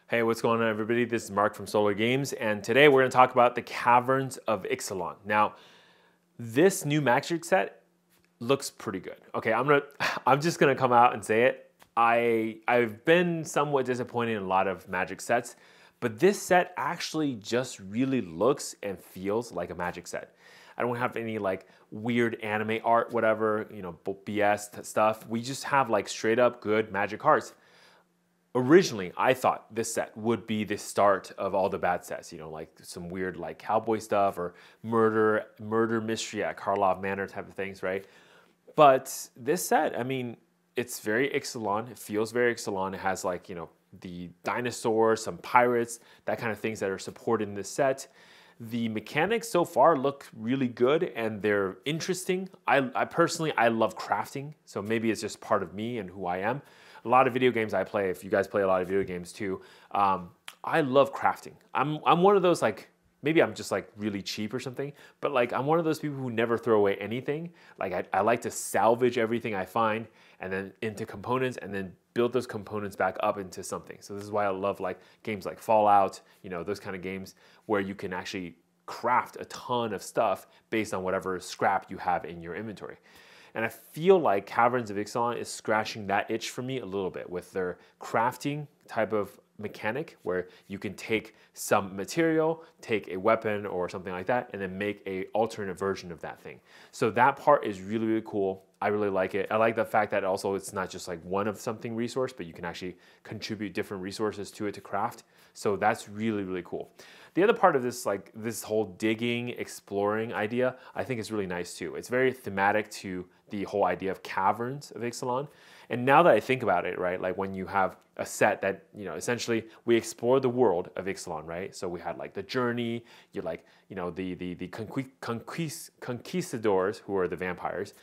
Hey, what's going on, everybody? This is Mark from SolarGames, and today we're going to talk about the Caverns of Ixalan. Now, this new magic set looks pretty good. Okay, I'm just gonna come out and say it. I've been somewhat disappointed in a lot of magic sets, but this set actually just really looks and feels like a magic set. I don't have any like weird anime art, whatever, BS stuff. We just have like straight up good magic cards. Originally, I thought this set would be the start of all the bad sets, like some weird like cowboy stuff or murder mystery at Karlov Manor type of things, right? But this set, I mean, it's very Ixalan. It feels very Ixalan. It has like, the dinosaurs, some pirates, that kind of things that are supported in this set. The mechanics so far look really good and they're interesting. I personally love crafting, so maybe it's just part of me and who I am. A lot of video games I play, if you guys play a lot of video games too, I love crafting. I'm one of those, like, maybe I'm just like really cheap or something, but like I'm one of those people who never throw away anything. Like I like to salvage everything I find and then into components and then build those components back up into something. So this is why I love like games like Fallout, those kind of games where you can actually craft a ton of stuff based on whatever scrap you have in your inventory. And I feel like Caverns of Ixalan is scratching that itch for me a little bit with their crafting type of mechanic where you can take some material, take a weapon or something like that, and then make a alternate version of that thing. So that part is really, really cool. I really like it. I like the fact that also it's not just like one of something resource, but you can actually contribute different resources to it to craft. So that's really, really cool. The other part of this, like this whole digging, exploring idea, I think is really nice too. It's very thematic to the whole idea of Caverns of Ixalan. And now that I think about it, right, like when you have a set that, essentially we explore the world of Ixalan, right? So we had like the journey, the conquistadors, who are the vampires,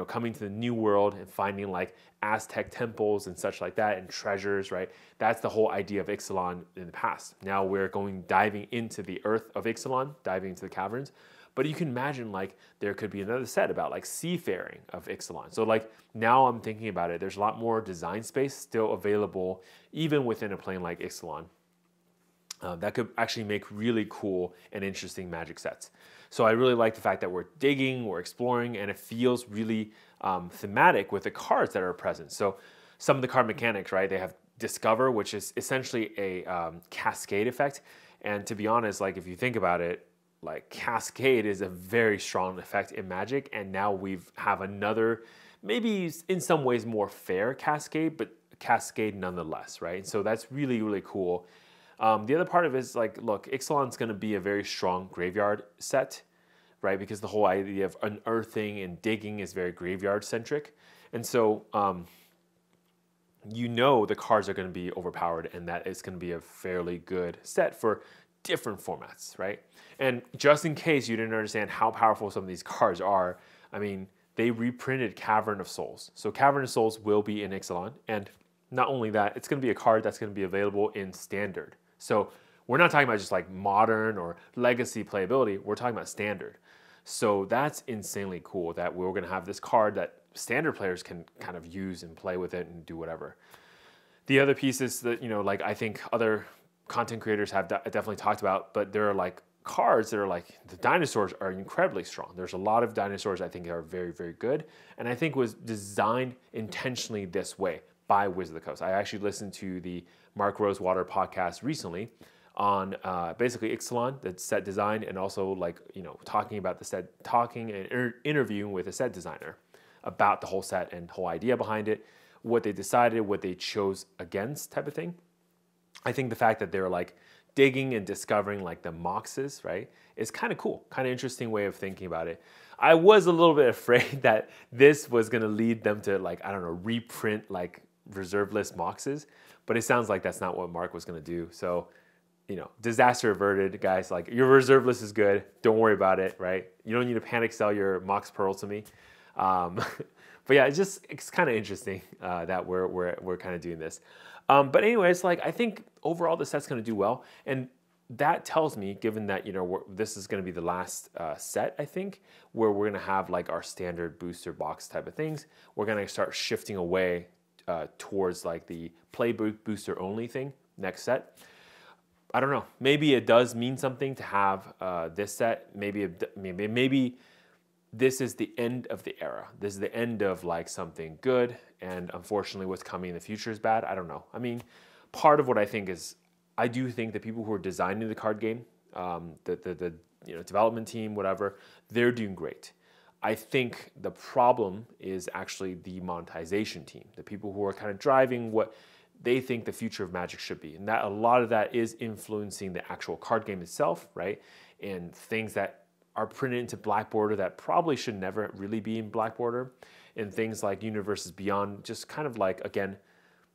coming to the new world and finding like Aztec temples and such like that and treasures, right? That's the whole idea of Ixalan in the past. Now we're diving into the earth of Ixalan, diving into the caverns. But you can imagine like there could be another set about like seafaring of Ixalan. So like now I'm thinking about it, there's a lot more design space still available even within a plane like Ixalan. That could actually make really cool and interesting magic sets. So I really like the fact that we're digging, we're exploring, and it feels really thematic with the cards that are present. So some of the card mechanics, right? They have Discover, which is essentially a cascade effect. And to be honest, like if you think about it, like Cascade is a very strong effect in Magic, and now we have another, maybe in some ways more fair Cascade, but Cascade nonetheless, right? So that's really, really cool. The other part of it is like, look, Ixalan's going to be a very strong graveyard set, right? Because the whole idea of unearthing and digging is very graveyard centric. And so, the cards are going to be overpowered and that it's going to be a fairly good set for different formats, right? And just in case you didn't understand how powerful some of these cards are, I mean, they reprinted Cavern of Souls. So Cavern of Souls will be in Ixalan. And not only that, it's going to be a card that's going to be available in Standard. So we're not talking about just like modern or legacy playability. We're talking about Standard. So that's insanely cool that we're going to have this card that Standard players can kind of use and play with it and do whatever. The other piece is that, like I think other content creators have definitely talked about, but there are like cards that are like, the dinosaurs are incredibly strong. There's a lot of dinosaurs I think are very, very good. And I think was designed intentionally this way by Wizard of the Coast. I actually listened to the Mark Rosewater podcast recently on basically Ixalan, the set design, and also like, talking about the set, talking and interviewing with a set designer about the whole set and whole idea behind it, what they decided, what they chose against type of thing. I think the fact that they're like digging and discovering like the moxes, right, is kind of cool, kind of interesting way of thinking about it. I was a little bit afraid that this was going to lead them to like, I don't know, reprint like reserve list moxes, but it sounds like that's not what Mark was going to do. So, disaster averted, guys. Like your reserve list is good. Don't worry about it, right? You don't need to panic sell your mox pearl to me. But yeah, it's kind of interesting that we're kind of doing this. But anyways, like I think overall the set's going to do well, and that tells me, given that this is going to be the last set, I think, where we're going to have like our standard booster box type of things, we're going to start shifting away towards like the play booster only thing next set. I don't know. Maybe it does mean something to have this set. Maybe this is the end of the era. This is the end of like something good, and unfortunately what's coming in the future is bad. I don't know. I mean, part of what I think is, I do think the people who are designing the card game, the development team, whatever, they're doing great. I think the problem is actually the monetization team, the people who are kind of driving what they think the future of Magic should be. And that a lot of that is influencing the actual card game itself, right? And things that are printed into Black Border that probably should never really be in Black Border. And things like Universes Beyond, just kind of like, again,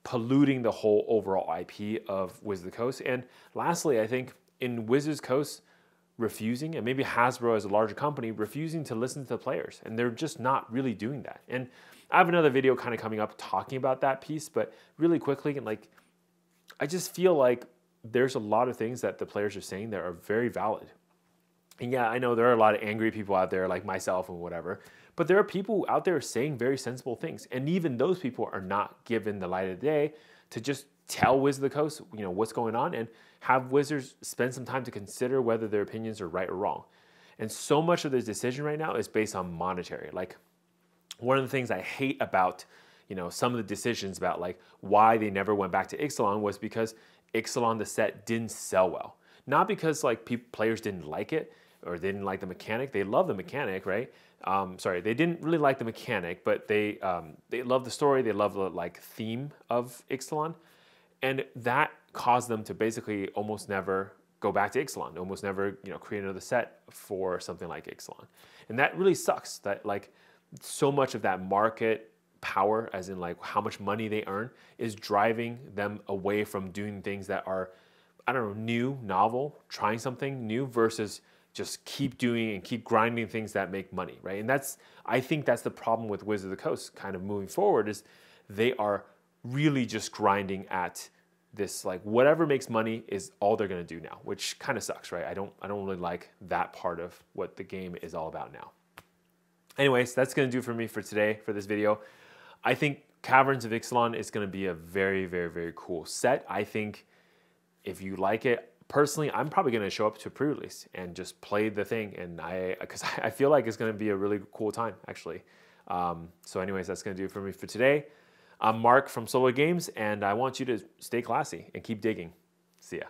polluting the whole overall IP of Wizards of the Coast. And lastly, I think in Wizards of the Coast, refusing, and maybe Hasbro as a larger company, refusing to listen to the players. And they're just not really doing that. And I have another video kind of coming up talking about that piece, but really quickly, and like, I just feel like there's a lot of things that the players are saying that are very valid. And yeah, I know there are a lot of angry people out there like myself and whatever, but there are people out there saying very sensible things. And even those people are not given the light of day to just tell Wizards of the Coast, what's going on, and have Wizards spend some time to consider whether their opinions are right or wrong. And so much of this decision right now is based on monetary. Like, one of the things I hate about, some of the decisions about like why they never went back to Ixalan was because Ixalan, the set, didn't sell well. Not because like players didn't like it or they didn't like the mechanic. They love the mechanic, right? They didn't really like the mechanic, but they love the story. They love the like theme of Ixalan. And that caused them to basically almost never go back to Ixalan, almost never, create another set for something like Ixalan. And that really sucks, that like so much of that market power, as in like how much money they earn, is driving them away from doing things that are, new, novel, trying something new, versus just keep doing and keep grinding things that make money, right? And I think that's the problem with Wizards of the Coast kind of moving forward, is they are really just grinding at this, like whatever makes money is all they're going to do now, which kind of sucks, right? I don't really like that part of what the game is all about now. Anyways, that's going to do it for me for today, for this video. I think Caverns of Ixalan is going to be a very, very, very cool set. I think if you like it, personally, I'm probably going to show up to pre-release and just play the thing, and because I feel like it's going to be a really cool time, actually. So anyways, that's going to do it for me for today. I'm Mark from SolarGames, and I want you to stay classy and keep digging. See ya.